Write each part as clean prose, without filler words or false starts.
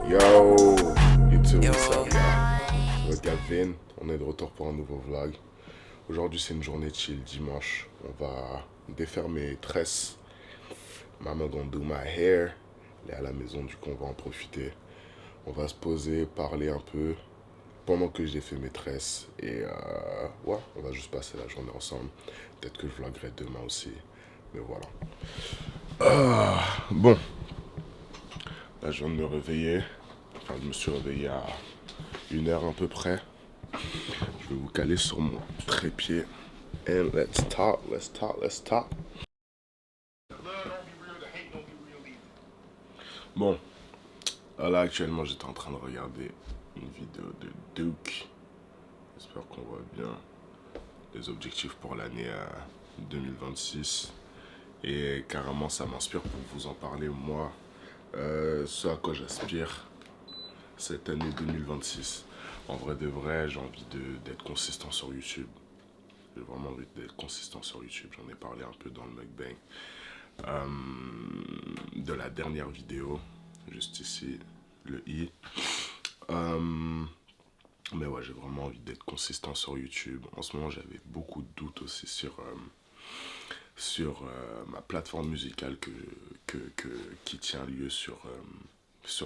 Yo, YouTube, what's up, gars? Le Gavin, on est de retour pour un nouveau vlog. Aujourd'hui, c'est une journée chill, dimanche. On va défaire mes tresses. Mama gonna do my hair. Elle est à la maison, du coup, on va en profiter. On va se poser, parler un peu pendant que j'ai fait mes tresses. Et ouais, on va juste passer la journée ensemble. Peut-être que je vloggerai demain aussi. Mais voilà. Bon, là, je viens de me réveiller. Enfin, je me suis réveillé à 1 heure à peu près. Je vais vous caler sur mon trépied. And let's talk, let's talk, let's talk. Bon, là actuellement j'étais en train de regarder une vidéo de Duke. J'espère qu'on voit bien les objectifs pour l'année 2026. Et carrément ça m'inspire pour vous en parler moi. Ce à quoi j'aspire cette année 2026. En vrai de vrai, j'ai envie d'être consistant sur YouTube. J'ai vraiment envie d'être consistant sur YouTube. J'en ai parlé un peu dans le mukbang. De la dernière vidéo, juste ici, le i. Mais ouais, j'ai vraiment envie d'être consistant sur YouTube. En ce moment, j'avais beaucoup de doutes aussi sur ma plateforme musicale qui tient lieu sur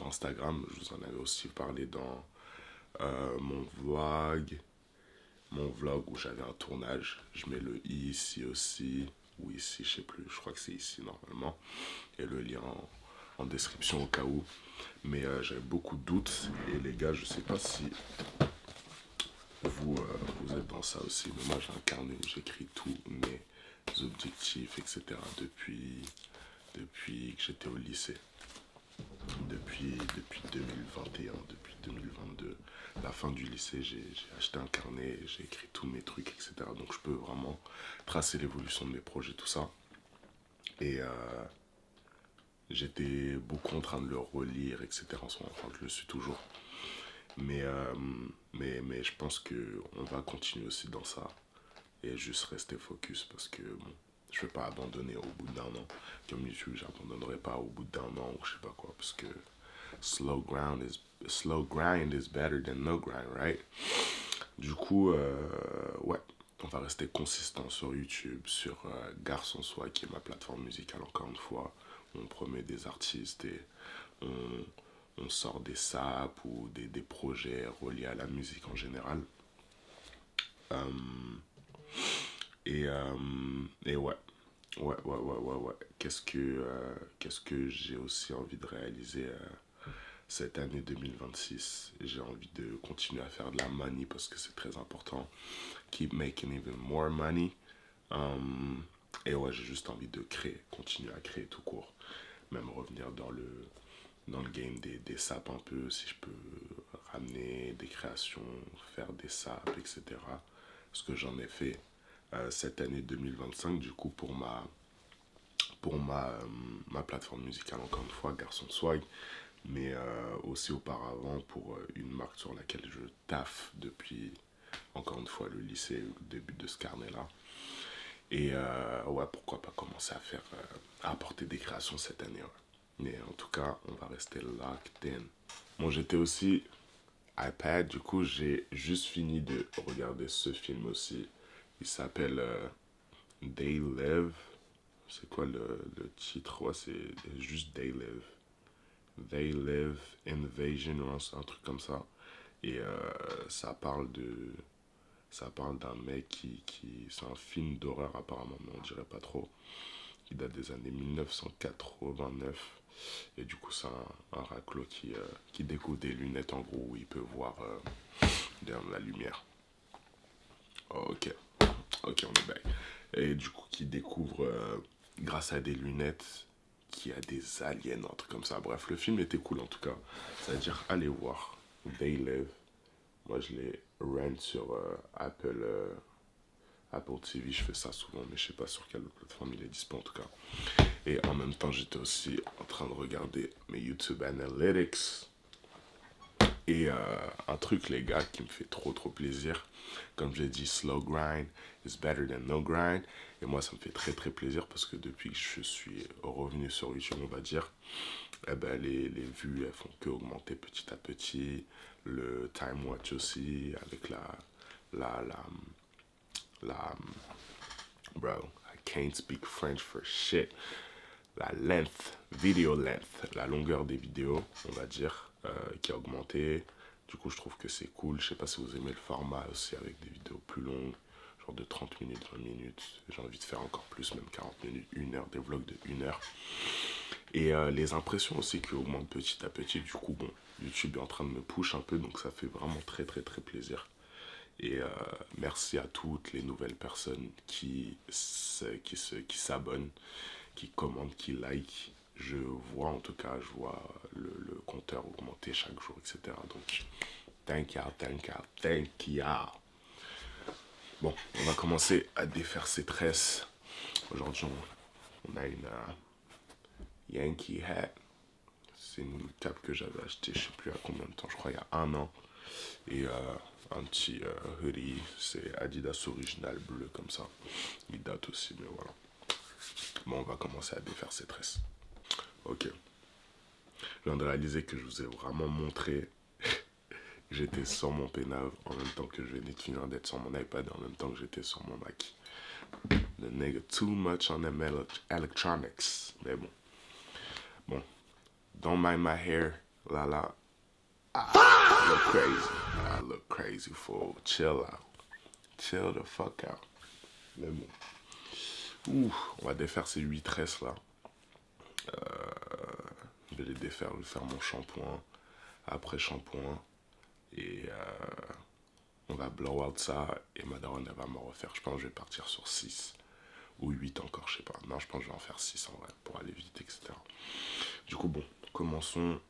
Instagram. Je vous en avais aussi parlé dans mon vlog où j'avais un tournage. Je mets le i ici aussi, ou ici, je sais plus, je crois que c'est ici normalement. Et le lien en description au cas où. Mais j'avais beaucoup de doutes. Et les gars, je sais pas si vous êtes dans ça aussi. Mais moi, j'ai un carnet où j'écris tous mes objectifs, etc. Depuis que j'étais au lycée. Depuis 2021, depuis 2022, la fin du lycée, j'ai acheté un carnet, j'ai écrit tous mes trucs, etc. Donc je peux vraiment tracer l'évolution de mes projets, tout ça. Et j'étais beaucoup en train de le relire, etc. En ce moment, enfin, je le suis toujours. Mais, euh, mais je pense qu'on va continuer aussi dans ça et juste rester focus parce que bon, je ne vais pas abandonner au bout d'un an. Comme YouTube, j'abandonnerai pas au bout d'un an ou je sais pas quoi parce que slow grind is better than no grind, right? Du coup, ouais, on va rester consistant sur YouTube, sur Garçon Soi, qui est ma plateforme musicale, encore une fois. On promet des artistes et on sort des saps ou des projets reliés à la musique en général. Euh, et ouais, ouais. Qu'est-ce que j'ai aussi envie de réaliser cette année 2026? J'ai envie de continuer à faire de la money parce que c'est très important. Keep making even more money. Et ouais, j'ai juste envie de créer, continuer à créer tout court. Même revenir dans le game des saps un peu, si je peux ramener des créations, faire des saps, etc. Ce que j'en ai fait cette année 2025, du coup, pour ma plateforme musicale, encore une fois, Garçon Swag, mais aussi auparavant pour une marque sur laquelle je taffe depuis, encore une fois, le lycée, le début de ce carnet-là. Et ouais, pourquoi pas commencer à apporter des créations cette année, ouais. Mais en tout cas, on va rester locked in. Bon, j'étais aussi iPad, du coup, j'ai juste fini de regarder ce film aussi. Il s'appelle They Live. C'est quoi le titre? Ouais, c'est juste They Live. They Live Invasion ou un truc comme ça. Et ça parle de. Ça parle d'un mec qui. C'est un film d'horreur apparemment, mais on dirait pas trop. Qui date des années 1989. Et du coup, c'est un raclo qui découvre des lunettes en gros où il peut voir dans la lumière. Ok, ok, on est back. Et du coup, qui découvre grâce à des lunettes qu'il y a des aliens, un truc comme ça. Bref, le film était cool en tout cas. C'est-à-dire, allez voir They Live. Moi, je l'ai rent sur Apple TV. Je fais ça souvent, mais je sais pas sur quelle plateforme il est dispo en tout cas. Et en même temps, j'étais aussi en train de regarder mes YouTube Analytics. Et un truc, les gars, qui me fait trop trop plaisir, comme j'ai dit, slow grind is better than no grind. Et moi, ça me fait très très plaisir parce que depuis que je suis revenu sur YouTube, on va dire, eh ben, les vues, elles font que augmenter petit à petit. Le time watch aussi, avec la, la, la, bro, I can't speak French for shit. La length, video length, la longueur des vidéos, on va dire, qui a augmenté. Du coup, je trouve que c'est cool. Je sais pas si vous aimez le format aussi avec des vidéos plus longues, genre de 30 minutes, 20 minutes. J'ai envie de faire encore plus, même 40 minutes, 1 heure, des vlogs de 1 heure. Et les impressions aussi qui augmentent petit à petit. Du coup, bon, YouTube est en train de me push un peu, donc ça fait vraiment très très très plaisir. Et merci à toutes les nouvelles personnes qui s'abonnent, qui commentent, qui like. Je vois en tout cas, je vois le compteur augmenter chaque jour, etc. Donc, thank you, thank you, thank you. Bon, on va commencer à défaire ces tresses. Aujourd'hui, on a une Yankee hat. C'est une cape que j'avais achetée, je sais plus à combien de temps, je crois il y a 1 an. Et un petit hoodie, c'est Adidas original bleu comme ça. Il date aussi, mais voilà. Bon, on va commencer à défaire ces tresses. Ok. Je viens de réaliser que je vous ai vraiment montré. J'étais sur mon pénave en même temps que je venais de finir d'être sur mon iPad et en même temps que j'étais sur mon Mac. The nigga too much on them electronics. Mais bon. Bon. Don't mind my hair. Là. I look crazy. I look crazy, fool. Chill out. Chill the fuck out. Mais bon. Ouh, on va défaire ces 8 tresses là. Je vais les défaire, je vais faire mon shampoing. Après shampoing. Et on va blow out ça. Et ma daronne, elle va me refaire. Je pense que je vais partir sur 6. Ou 8 encore, je sais pas. Non, je pense que je vais en faire 6 en vrai. Pour aller vite, etc. Du coup, bon. Commençons.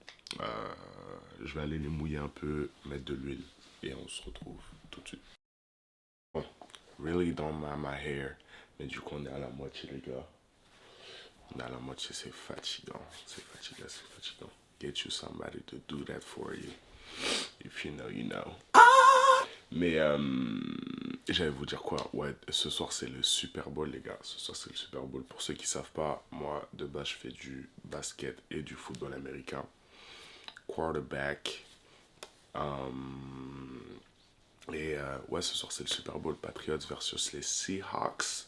Je vais aller les mouiller un peu. Mettre de l'huile. Et on se retrouve tout de suite. Bon. Really don't mind my hair. Mais du coup, on est à la moitié, les gars. On est à la moitié, c'est fatigant. C'est fatigant, c'est fatigant. Get you somebody to do that for you. If you know, you know. Mais j'allais vous dire quoi? Ouais, ce soir c'est le Super Bowl, les gars. Ce soir c'est le Super Bowl. Pour ceux qui savent pas, moi de base je fais du basket et du football américain. Quarterback. Et ouais, ce soir c'est le Super Bowl. Patriots versus les Seahawks.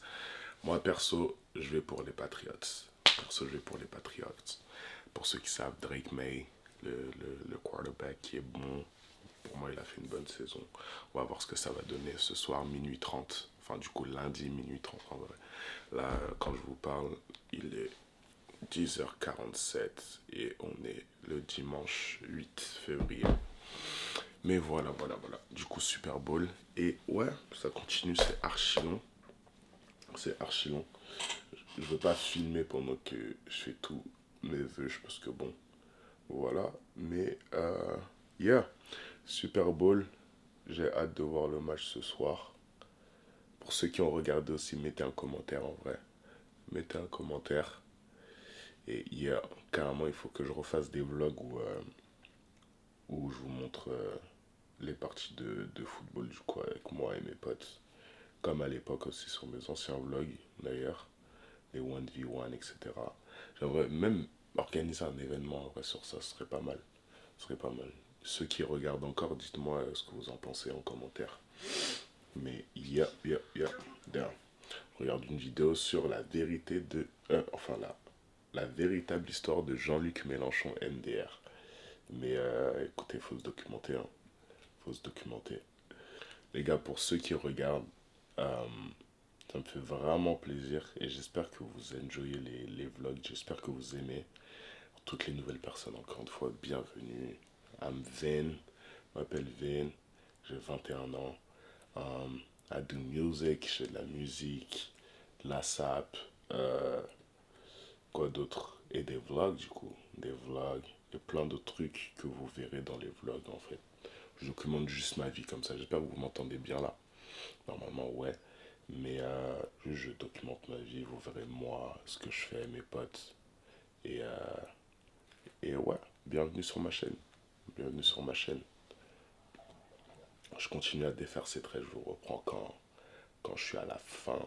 Moi perso, je vais pour les Patriots. Perso, je vais pour les Patriots. Pour ceux qui savent, Drake May, le quarterback qui est bon. Pour moi, il a fait une bonne saison. On va voir ce que ça va donner ce soir, minuit 30. Enfin, du coup, lundi, minuit 30 en vrai. Là, quand je vous parle, il est 10h47 et on est le dimanche 8 février. Mais voilà. Du coup, Super Bowl. Et ouais, ça continue, c'est archi long. C'est archi long. Je veux pas filmer pendant que je fais tous mes vœux, parce que bon, voilà. Mais, yeah. Super Bowl, j'ai hâte de voir le match ce soir. Pour ceux qui ont regardé aussi, mettez un commentaire en vrai. Mettez un commentaire. Et carrément, il faut que je refasse des vlogs où je vous montre les parties de football du coup avec moi et mes potes. Comme à l'époque aussi sur mes anciens vlogs d'ailleurs. Les 1v1, etc. J'aimerais même organiser un événement en vrai sur ça, ce serait pas mal. Ce serait pas mal. Ceux qui regardent encore, dites-moi ce que vous en pensez en commentaire. Mais down. Je regarde une vidéo sur la vérité de... enfin, la véritable histoire de Jean-Luc Mélenchon MDR. Mais écoutez, faut se documenter. Hein. Faut se documenter. Les gars, pour ceux qui regardent, ça me fait vraiment plaisir. Et j'espère que vous enjoyez les vlogs. J'espère que vous aimez. Pour toutes les nouvelles personnes, encore une fois, bienvenue. I'm Vin. Je m'appelle Vin. J'ai 21 ans. I do music, je fais de la musique, de la sap, quoi d'autre? Et des vlogs du coup, des vlogs et plein d'autres trucs que vous verrez dans les vlogs en fait. Je documente juste ma vie comme ça, j'espère que vous m'entendez bien là. Normalement ouais, mais je documente ma vie, vous verrez moi, ce que je fais, mes potes. Et, et ouais, bienvenue sur ma chaîne, bienvenue sur ma chaîne. Je continue à défaire ces traits, je vous reprends quand je suis à la fin.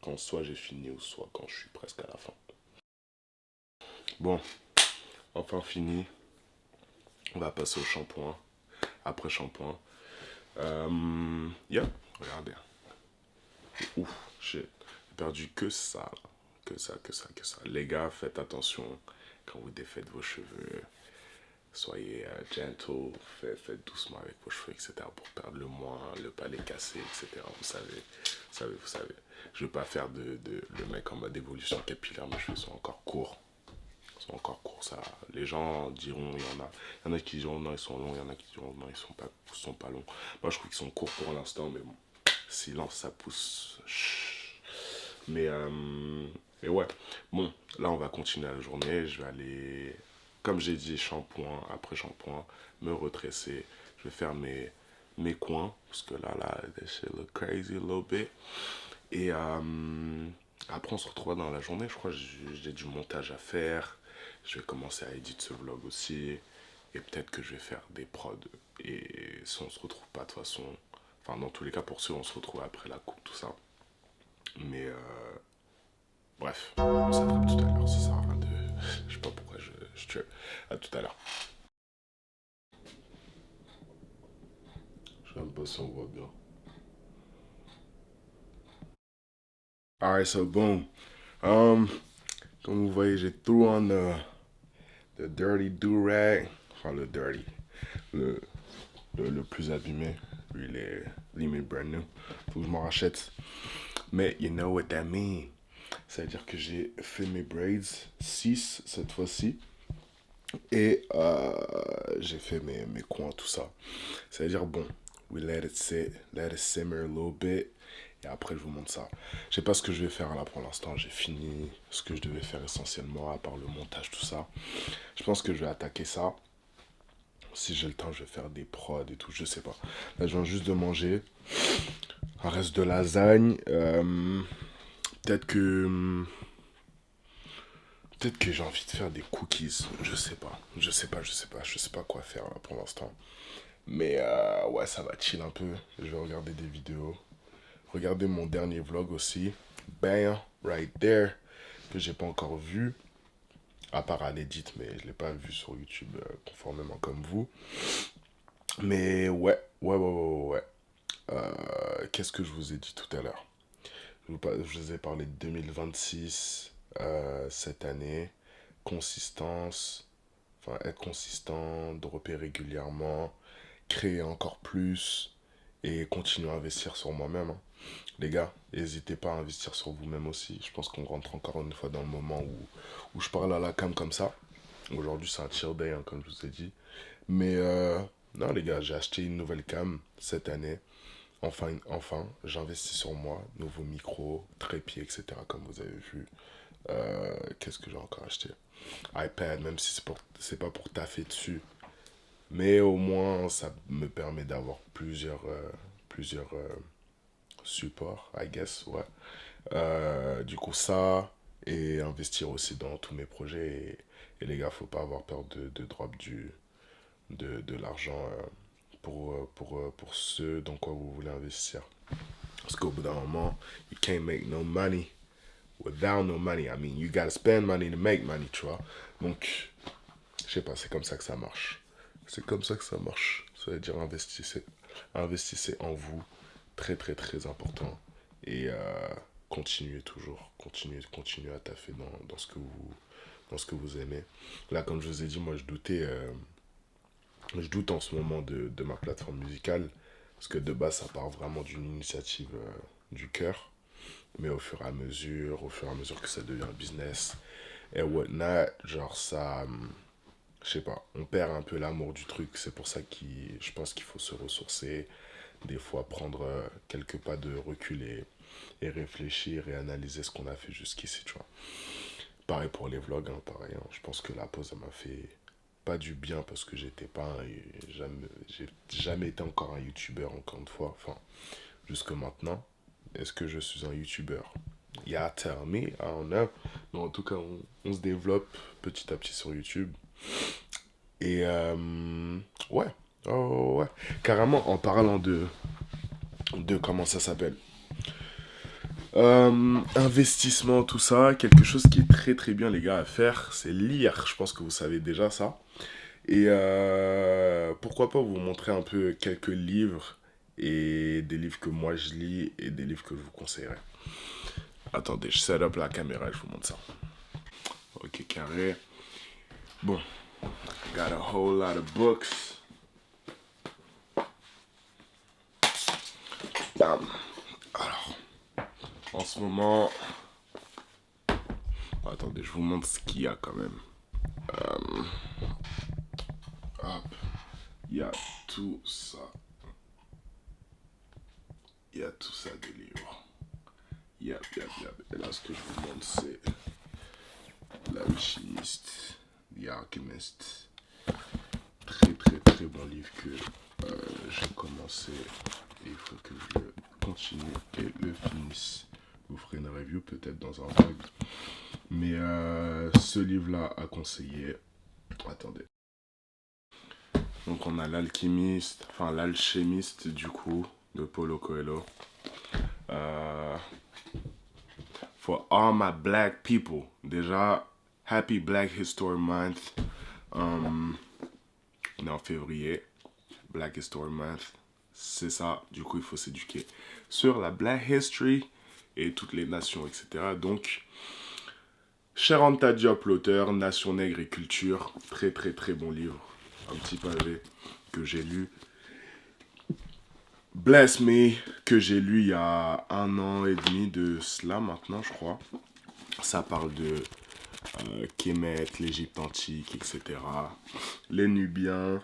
Quand soit j'ai fini ou soit quand je suis presque à la fin. Bon, enfin fini. On va passer au shampoing. Après shampoing. Yeah, regardez. Ouf, j'ai perdu que ça, là. Que ça, que ça, que ça. Les gars, faites attention quand vous défaites vos cheveux. Soyez gentle, faites doucement avec vos cheveux, etc. pour perdre le moins, ne pas les casser, etc. Vous savez. Je ne veux pas faire le mec en mode évolution capillaire, mes cheveux sont encore courts. Ils sont encore courts, ça. Les gens diront, il y en a qui diront non, ils sont longs, il y en a qui diront non, ils sont pas longs. Moi, je trouve qu'ils sont courts pour l'instant, mais bon, silence, ça pousse. Chut. Mais ouais, bon, là, on va continuer la journée. Je vais aller, comme j'ai dit, shampoing, après shampoing, me retresser. Je vais faire mes coins, parce que là, that shit look crazy a little bit. Et après, on se retrouve dans la journée. Je crois que j'ai du montage à faire. Je vais commencer à éditer ce vlog aussi. Et peut-être que je vais faire des prods. Et si on se retrouve pas, de toute façon. Enfin, dans tous les cas, pour ceux, on se retrouve après la coupe, tout ça. Mais bref, on s'attrape tout à l'heure. Ça sert à rien de. Je sais pas pourquoi je tue. À tout à l'heure. Je sais même pas si on voit bien. Alright, so boom. Um, Comme vous voyez, j'ai threw on the dirty do-rag. Enfin, le dirty. Le, le plus abîmé. Lui, il est limite brand new. Faut que je m'en rachète. Mais you know what that mean. C'est-à-dire que j'ai fait mes braids 6 cette fois-ci. Et j'ai fait mes coins, tout ça. C'est-à-dire, bon, we let it sit, let it simmer a little bit. Et après, je vous montre ça. Je sais pas ce que je vais faire là pour l'instant. J'ai fini ce que je devais faire essentiellement, à part le montage, tout ça. Je pense que je vais attaquer ça. Si j'ai le temps, je vais faire des prods et tout, je sais pas. Là, je viens juste de manger un reste de lasagne. Peut-être que. Peut-être que j'ai envie de faire des cookies. Je sais pas. Je sais pas, je sais pas. Je sais pas quoi faire là pour l'instant. Mais ouais, ça va chill un peu. Je vais regarder des vidéos. Regarder mon dernier vlog aussi. Bam, right there. Que j'ai pas encore vu. À part à l'édit, mais je l'ai pas vu sur YouTube conformément comme vous. Mais ouais. Qu'est-ce que je vous ai dit tout à l'heure? Je vous ai parlé de 2026 cette année. Consistance, enfin être consistant, dropper régulièrement, créer encore plus et continuer à investir sur moi-même, hein. Les gars, n'hésitez pas à investir sur vous-même aussi. Je pense qu'on rentre encore une fois dans le moment où je parle à la cam comme ça. Aujourd'hui, c'est un chill day, hein, comme je vous ai dit. Mais non, les gars, j'ai acheté une nouvelle cam cette année. Enfin, j'investis sur moi. Nouveau micro, trépied, etc. Comme vous avez vu. Qu'est-ce que j'ai encore acheté? iPad, même si c'est pas pour taffer dessus. Mais au moins, ça me permet d'avoir plusieurs supports, I guess, ouais. Du coup, ça, et investir aussi dans tous mes projets. Et les gars, faut pas avoir peur de drop de l'argent pour ce dans quoi vous voulez investir. Parce qu'au bout d'un moment, you can't make no money without no money. I mean, you gotta spend money to make money, tu vois. Donc, je sais pas, c'est comme ça que ça marche. C'est comme ça que ça marche. Ça veut dire investissez en vous. Très, très, très important. Et continuez toujours. Continuez à taffer dans ce que vous aimez. Là, comme je vous ai dit, moi, je doute en ce moment de ma plateforme musicale. Parce que de base, ça part vraiment d'une initiative du cœur. Mais au fur et à mesure que ça devient un business et whatnot, genre ça, je sais pas, on perd un peu l'amour du truc. C'est pour ça que je pense qu'il faut se ressourcer, des fois prendre quelques pas de recul et réfléchir et analyser ce qu'on a fait jusqu'ici, tu vois. Pareil pour les vlogs, hein, pareil, hein. Je pense que la pause, ça m'a fait pas du bien parce que j'ai jamais été encore un youtubeur, encore une fois, enfin, jusque maintenant. Est-ce que je suis un youtubeur? Yeah, tell me, I don't know. Mais en tout cas, on se développe petit à petit sur YouTube. Et ouais, Oh ouais, carrément en parlant de comment ça s'appelle. Investissement, tout ça, quelque chose qui est très très bien les gars à faire, c'est lire. Je pense que vous savez déjà ça. Et pourquoi pas vous montrer un peu quelques livres et des livres que moi je lis et des livres que je vous conseillerais. Attendez, je set up la caméra et je vous montre ça. Ok, carré. Bon, got a whole lot of books. Bam. Alors, en ce moment, attendez, je vous montre ce qu'il y a quand même. Hop, il y a tout ça. Il y a tout ça de livres. Yep, yep, yep. Et là, ce que je vous montre, c'est L'Alchimiste, The Alchemist. Très, très, très bon livre que j'ai commencé. Et il faut que je le continue et le finisse. Je vous ferai une review peut-être dans un vlog. Mais ce livre-là à conseiller. Attendez. Donc on a l'alchimiste, enfin l'alchimiste du coup, de Paulo Coelho. Euh, for all my black people. Déjà, Happy Black History Month. On est en février. Black History Month. C'est ça. Du coup, il faut s'éduquer sur la Black History et toutes les nations, etc. Donc, Cher Anta Diop, l'auteur, Nation Nègre et Culture. Très, très, très bon livre. Un petit pavé que j'ai lu. Bless Me, que j'ai lu il y a 1 an et demi de cela maintenant, je crois. Ça parle de Kémet, l'Égypte antique, etc. Les Nubiens,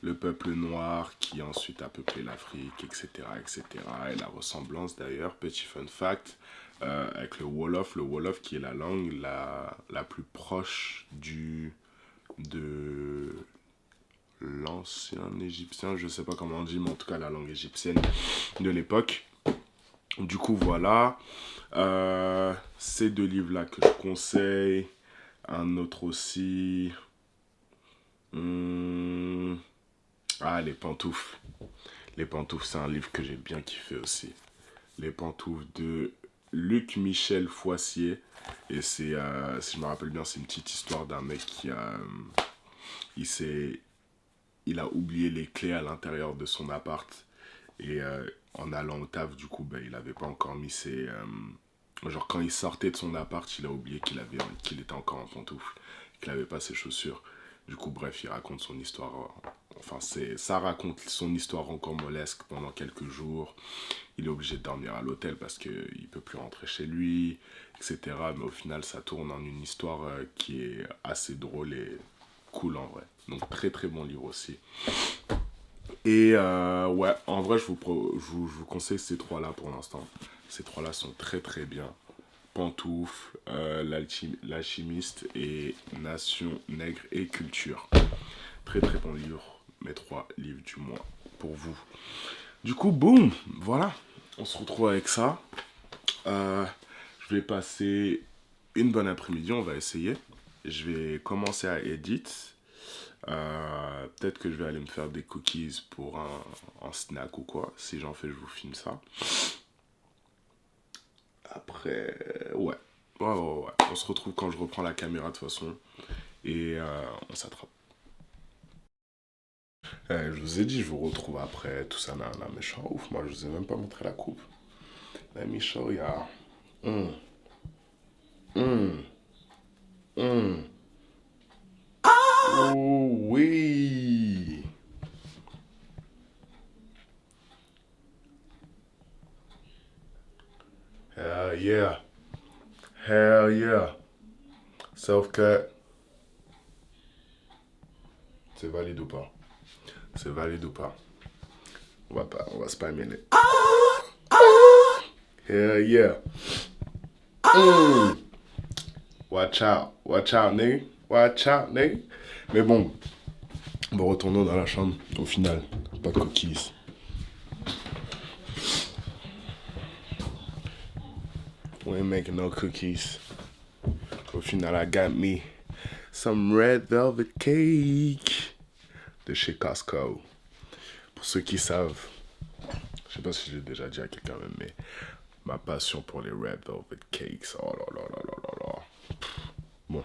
le peuple noir qui ensuite a peuplé l'Afrique, etc., etc. Et la ressemblance d'ailleurs, petit fun fact, avec le Wolof qui est la langue la plus proche de l'ancien égyptien, je sais pas comment on dit, mais en tout cas la langue égyptienne de l'époque. Du coup, voilà. Ces deux livres-là que je conseille. Un autre aussi. Ah, Les Pantoufles. Les Pantoufles, c'est un livre que j'ai bien kiffé aussi. Les Pantoufles de Luc Michel Foissier. Et c'est, si je me rappelle bien, c'est une petite histoire d'un mec qui a. Il s'est. Il a oublié les clés à l'intérieur de son appart. Et en allant au taf, du coup, ben, il n'avait pas encore mis ses. Genre, quand il sortait de son appart, il a oublié qu'il était encore en pantoufle, qu'il n'avait pas ses chaussures. Du coup, bref, il raconte son histoire. Enfin, ça raconte son histoire encore molesque pendant quelques jours. Il est obligé de dormir à l'hôtel parce qu'il ne peut plus rentrer chez lui, etc. Mais au final, ça tourne en une histoire qui est assez drôle et cool en vrai. Donc, très très bon livre aussi. Et ouais, en vrai, je vous conseille ces trois-là pour l'instant. Ces trois-là sont très très bien. Pantoufle, l'alchimiste et Nation, Nègre et Culture. Très très bon livre. Mes 3 livres du mois pour vous. Du coup, boum, voilà. On se retrouve avec ça. Je vais passer une bonne après-midi, on va essayer. Je vais commencer à edit. Peut-être que je vais aller me faire des cookies pour un snack ou quoi. Si j'en fais, je vous filme ça. Après, ouais. Ouais, ouais, ouais. On se retrouve quand je reprends la caméra de toute façon. Et on s'attrape. Je vous ai dit, je vous retrouve après. Tout ça, là, mais je suis un ouf. Moi, je vous ai même pas montré la coupe. Let me show ya. Hum, hum, hum. Oh oui. Hell yeah. Hell yeah. Self-cut. C'est valide ou pas? C'est valide ou pas? On va spammer les. Hell yeah. Mm. Watch out, nigga. Watch out, nigga. Mais bon, retournons dans la chambre. Au final, pas de cookies. We ain't making no cookies. Au final, I got me some red velvet cake de chez Costco. Pour ceux qui savent, je sais pas si je l'ai déjà dit à quelqu'un même, mais ma passion pour les Red Velvet Cakes, oh là là là là là là. Bon,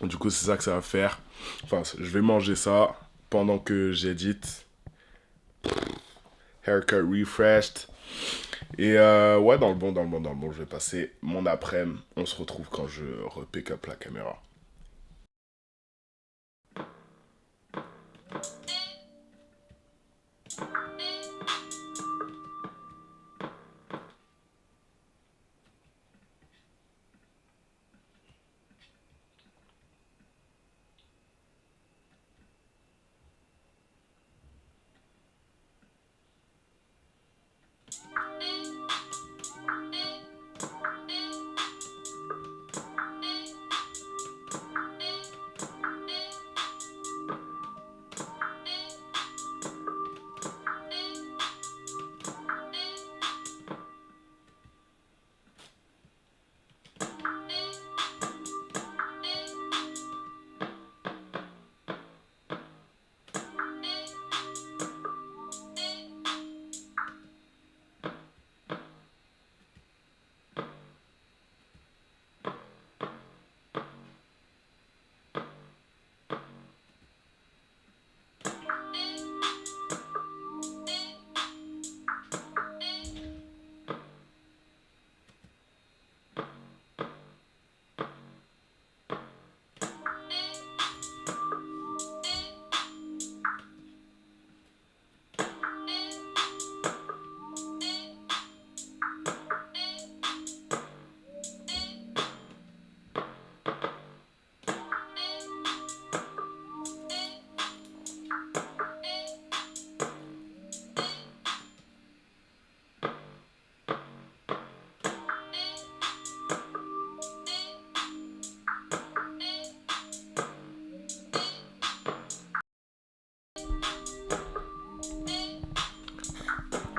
du coup c'est ça que ça va faire. Enfin, je vais manger ça pendant que j'édite. Haircut refreshed. Et ouais, dans le bon, dans le bon, dans le bon, je vais passer mon après-midi. On se retrouve quand je repick up la caméra.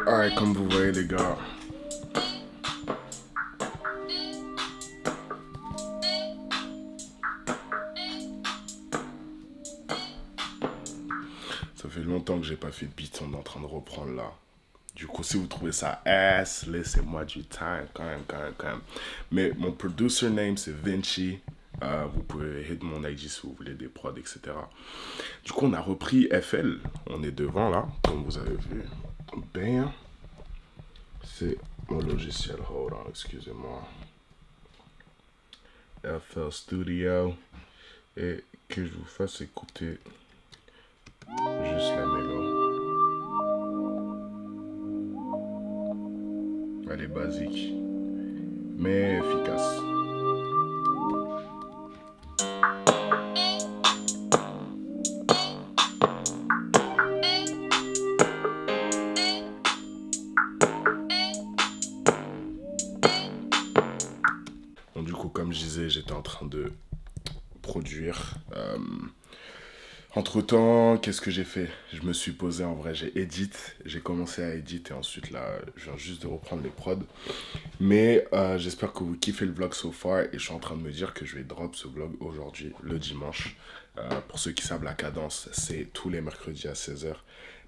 Alright, comme vous voyez les gars, ça fait longtemps que j'ai pas fait de beat, on est en train de reprendre là. Du coup, si vous trouvez ça ass, laissez-moi du time, quand même, quand même, quand même. Mais mon producer name, c'est Vinci. Vous pouvez hit mon IG si vous voulez des prods, etc. Du coup, on a repris FL. On est devant, là, comme vous avez vu. Ben, c'est mon logiciel. Hold on, excusez-moi. FL Studio. Et que je vous fasse écouter juste la mélo. Elle est basique, mais efficace. Donc du coup, comme je disais, j'étais en train de produire. Entre-temps, qu'est-ce que j'ai fait? Je me suis posé en vrai, j'ai commencé à éditer et ensuite là, je viens juste de reprendre les prods. Mais j'espère que vous kiffez le vlog so far et je suis en train de me dire que je vais drop ce vlog aujourd'hui, le dimanche. Pour ceux qui savent la cadence, c'est tous les mercredis à 16h.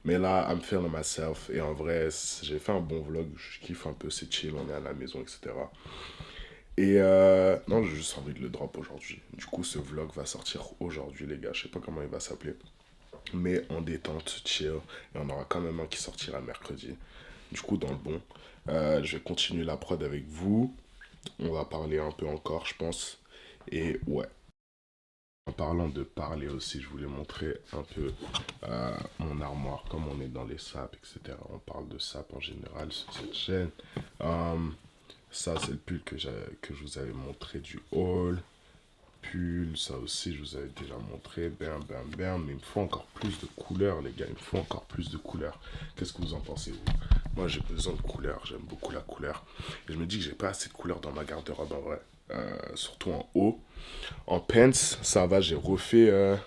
Mais là, I'm feeling myself et en vrai, j'ai fait un bon vlog, je kiffe un peu, c'est chill, on est à la maison, etc. Et non, j'ai juste envie de le drop aujourd'hui. Du coup, ce vlog va sortir aujourd'hui, les gars. Je sais pas comment il va s'appeler. Mais en détente, chill. Et on aura quand même un qui sortira mercredi. Du coup, dans le bon. Je vais continuer la prod avec vous. On va parler un peu encore, je pense. Et ouais. En parlant de parler aussi, je voulais montrer un peu mon armoire, comme on est dans les sapes, etc. On parle de sapes en général sur cette chaîne. Ça, c'est le pull que je vous avais montré du haul. Pull, ça aussi, je vous avais déjà montré. Bam, bam, bam. Mais il me faut encore plus de couleurs, les gars. Il me faut encore plus de couleurs. Qu'est-ce que vous en pensez, vous? Moi, j'ai besoin de couleurs. J'aime beaucoup la couleur. Et je me dis que j'ai pas assez de couleurs dans ma garde-robe, en vrai. Surtout en haut. En pants, ça va, j'ai refait...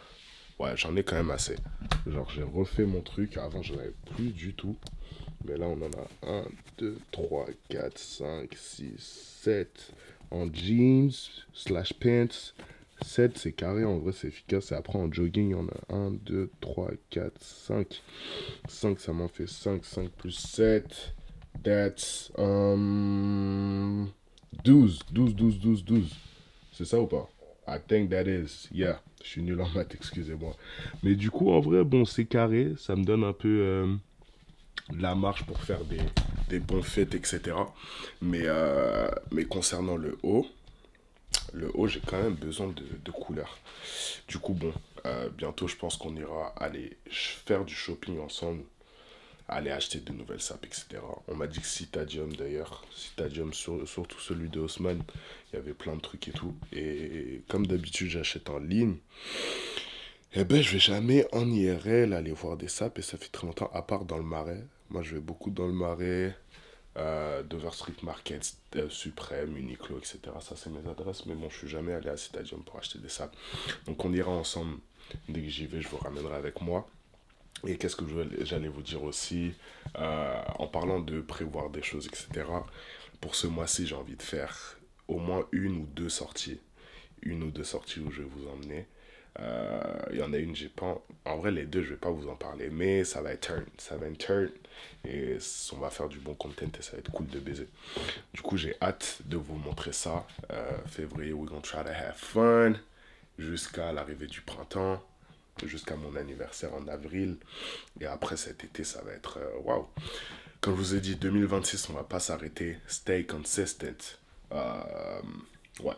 Ouais, j'en ai quand même assez. Genre, j'ai refait mon truc. Avant, j'en avais plus du tout. Mais là, on en a 1, 2, 3, 4, 5, 6, 7 en jeans, slash pants, 7, c'est carré, en vrai, c'est efficace. Et après, en jogging, on a 1, 2, 3, 4, 5. 5, ça m'en fait 5. 5 plus 7. That's 12. 12, 12, 12, 12. C'est ça ou pas? I think that is. Yeah. Je suis nul en maths, excusez-moi. Mais du coup, en vrai, bon, c'est carré. Ça me donne un peu de la marge pour faire des bons fêtes, etc. Mais concernant le haut, j'ai quand même besoin de couleurs. Du coup, bon, bientôt, je pense qu'on ira aller faire du shopping ensemble, aller acheter de nouvelles sapes, etc. On m'a dit que Citadium, d'ailleurs, Citadium, surtout celui de Haussmann, il y avait plein de trucs et tout. Et comme d'habitude, j'achète en ligne. Eh ben, je vais jamais en IRL aller voir des sapes et ça fait très longtemps, à part dans le Marais. Moi, je vais beaucoup dans le Marais, Dover Street Market, Suprême, Uniqlo, etc. Ça, c'est mes adresses, mais bon, je suis jamais allé à Citadium pour acheter des sapes. Donc, on ira ensemble. Dès que j'y vais, je vous ramènerai avec moi. Et qu'est-ce que j'allais vous dire aussi, en parlant de prévoir des choses, etc. Pour ce mois-ci, j'ai envie de faire au moins une ou deux sorties. Une ou deux sorties où je vais vous emmener. Il y en a une, j'ai pas. En vrai, les deux, je vais pas vous en parler, mais ça va être turn. Ça va être turn. Et on va faire du bon content et ça va être cool de baiser. Du coup, j'ai hâte de vous montrer ça. Février, we're gonna try to have fun. Jusqu'à l'arrivée du printemps. Jusqu'à mon anniversaire en avril. Et après cet été, ça va être waouh. Wow. Comme je vous ai dit, 2026, on va pas s'arrêter. Stay consistent. Ouais.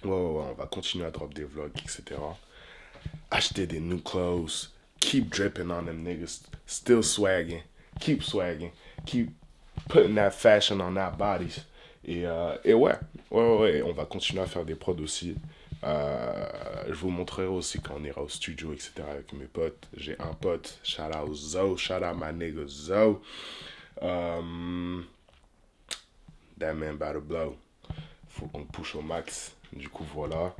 Ouais, on va continuer à drop des vlogs, etc. Acheter des new clothes. Keep dripping on them niggas. Still swagging. Keep swagging. Keep putting that fashion on our bodies. Et ouais, on va continuer à faire des prods aussi. Je vous montrerai aussi quand on ira au studio, etc. avec mes potes. J'ai un pote, shout out Zo, shout out my nigga Zo. That man about to blow. Faut qu'on push au max. Du coup, voilà,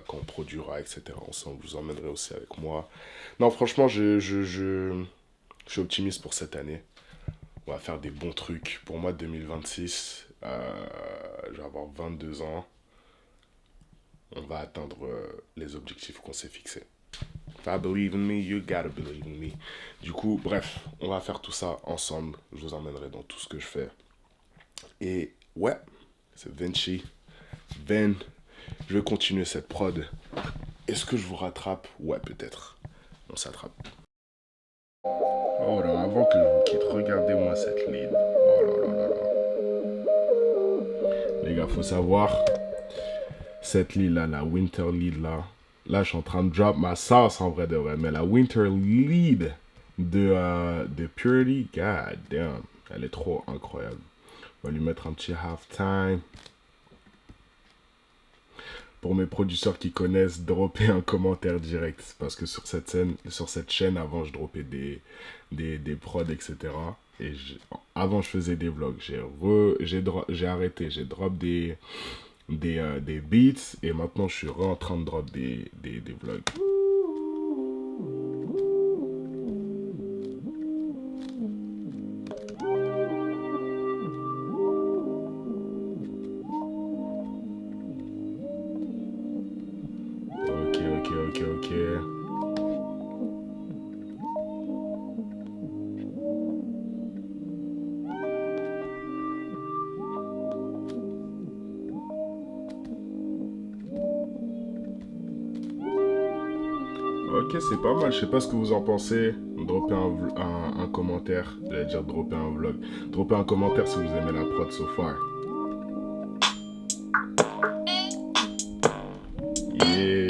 quand on produira, etc. Ensemble, je vous emmènerai aussi avec moi. Non, franchement, je suis optimiste pour cette année. On va faire des bons trucs. Pour moi, 2026, je vais avoir 22 ans. On va atteindre les objectifs qu'on s'est fixés. If I believe in me, you gotta believe in me. Du coup, bref, on va faire tout ça ensemble. Je vous emmènerai dans tout ce que je fais. Et ouais, c'est Vinci. Ben, je vais continuer cette prod. Est-ce que je vous rattrape? Ouais, peut-être. On s'attrape. Oh là, avant que je vous quitte, regardez-moi cette lead. Oh là là là là. Les gars, faut savoir, cette lead là, la Winter lead là, là, je suis en train de drop ma sauce en vrai de vrai, mais la Winter lead de Purity, god damn, elle est trop incroyable. On va lui mettre un petit halftime. Pour mes producteurs qui connaissent, dropper un commentaire direct. Parce que sur cette chaîne, avant, je dropais des prods, etc. Et avant, je faisais des vlogs. J'ai arrêté. J'ai drop des beats. Et maintenant, je suis en train de drop des vlogs. Ok. Ok, c'est pas mal. Je sais pas ce que vous en pensez. Droppez un commentaire. J'allais dire dropper un vlog. Droppez un commentaire si vous aimez la prod so far. Yeah.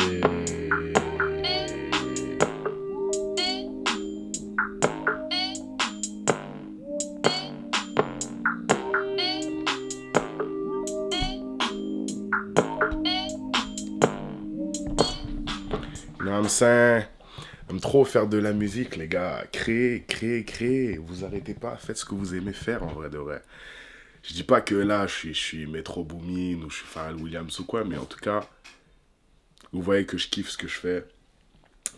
You know what I'm saying? J'aime trop faire de la musique, les gars. Créer. Vous arrêtez pas. Faites ce que vous aimez faire, en vrai de vrai. Je dis pas que là, je suis Metro Boomin ou je suis Pharrell Williams ou quoi, mais en tout cas, vous voyez que je kiffe ce que je fais.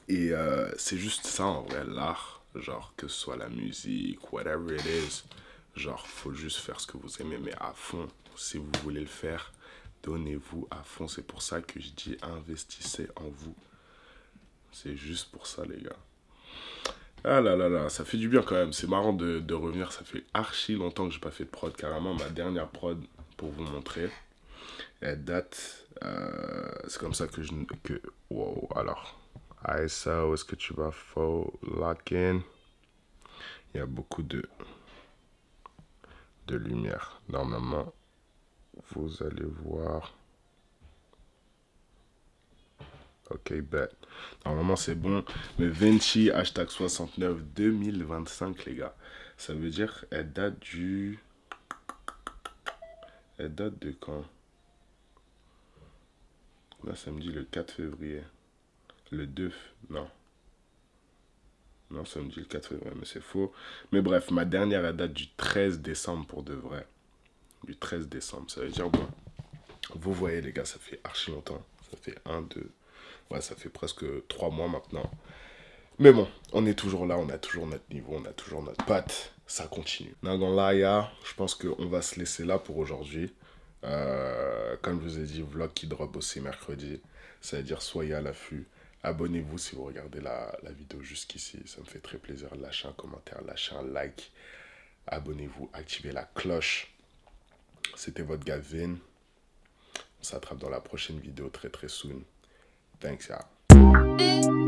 Et c'est juste ça, en vrai, l'art. Genre, que ce soit la musique, whatever it is. Genre, faut juste faire ce que vous aimez, mais à fond. Si vous voulez le faire, donnez-vous à fond. C'est pour ça que je dis investissez en vous. C'est juste pour ça, les gars. Ah là là là, ça fait du bien quand même. C'est marrant de revenir. Ça fait archi longtemps que j'ai pas fait de prod. Carrément, ma dernière prod, pour vous montrer, elle date. C'est comme ça que je. Wow, alors. ISO, où est-ce que tu vas? Faux lock in. Il y a beaucoup de lumière. Normalement, vous allez voir. Ok, bet. Normalement, c'est bon. Mais Vinci, hashtag 69 2025, les gars. Ça veut dire, elle date du. Elle date de quand? Là, ça me dit le 4 février. Le 2. Non. Non, ça me dit le 4 février, mais c'est faux. Mais bref, ma dernière, elle date du 13 décembre pour de vrai. Du 13 décembre. Ça veut dire, bon. Vous voyez, les gars, ça fait archi longtemps. Ça fait un, deux. Ouais, ça fait presque 3 mois maintenant. Mais bon, on est toujours là, on a toujours notre niveau, on a toujours notre patte, ça continue. Dans l'AIA, je pense qu'on va se laisser là pour aujourd'hui. Comme je vous ai dit, vlog qui drop aussi mercredi. Ça veut dire soyez à l'affût. Abonnez-vous si vous regardez la vidéo jusqu'ici. Ça me fait très plaisir. Lâchez un commentaire, lâchez un like. Abonnez-vous, activez la cloche. C'était votre gars Vin. On s'attrape dans la prochaine vidéo très très soon. Thanks, y'all.